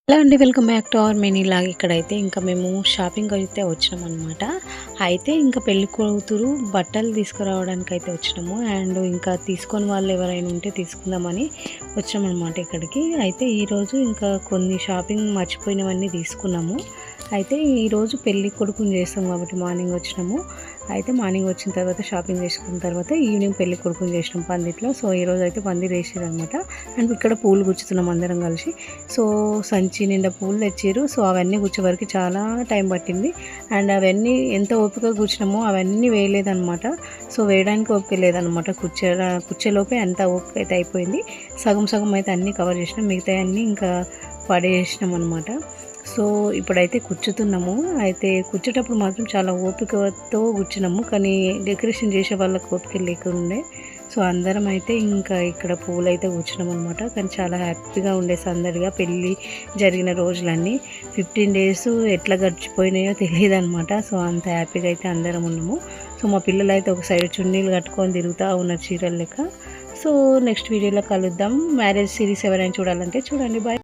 Hello అండి, welcome back to our mini log. ఇక్కడైతే ఇంకా మేము షాపింగ్ అయితే వచ్చినాం అనమాట. అయితే ఇంకా పెళ్లి కూతురు బట్టలు తీసుకురావడానికి అయితే వచ్చినాము. అండ్ ఇంకా తీసుకొని వాళ్ళు ఎవరైనా ఉంటే తీసుకుందామని వచ్చామన్నమాట ఇక్కడికి. అయితే ఈరోజు ఇంకా కొన్ని షాపింగ్ మర్చిపోయినవన్నీ తీసుకున్నాము. అయితే ఈరోజు పెళ్లి కొడుకుని చేస్తాం కాబట్టి మార్నింగ్ వచ్చినాము. అయితే మార్నింగ్ వచ్చిన తర్వాత షాపింగ్ చేసుకున్న తర్వాత ఈవినింగ్ పెళ్లి కొడుకుని చేసినాం పందిట్లో. సో ఈరోజు అయితే పందిరి వేసారనమాట. అండ్ ఇక్కడ పూలు గుచ్చుతున్నాం అందరం కలిసి. సో సంచి నిండా పూలు తెచ్చారు. సో అవన్నీ గుచ్చే వరకు చాలా టైం పట్టింది. అండ్ అవన్నీ ఎంత ఓపిక కూర్చున్నామో అవన్నీ వేయలేదనమాట. సో వేయడానికి ఓపిక లేదనమాట. కుచ్చేలోపే అంత ఓపిక అయితే అయిపోయింది. సగం సగం అయితే అన్నీ కవర్ చేసినాం, మిగతా అన్నీ ఇంకా పడేసినాం అనమాట. సో ఇప్పుడైతే కూర్చుతున్నాము. అయితే కూర్చేటప్పుడు మాత్రం చాలా ఓపికతో కూర్చున్నాము, కానీ డెకరేషన్ చేసే వాళ్ళకి ఓపిక లేకుండే. సో అందరం అయితే ఇంకా ఇక్కడ పూలు అయితే కూర్చున్నాం అనమాట. కానీ చాలా హ్యాపీగా ఉండే, సందడిగా పెళ్ళి జరిగిన రోజులన్నీ 15 డేస్ ఎట్లా గడిచిపోయినాయో తెలియదు అనమాట. సో అంత హ్యాపీగా అయితే అందరం ఉన్నాము. సో మా పిల్లలు అయితే ఒక సైడ్ చున్నీలు కట్టుకొని తిరుగుతూ ఉన్నారు చీరలు లెక్క. సో నెక్స్ట్ వీడియోలో కలుద్దాం. మ్యారేజ్ సిరీస్ ఎవరైనా చూడాలంటే చూడండి. బాయ్.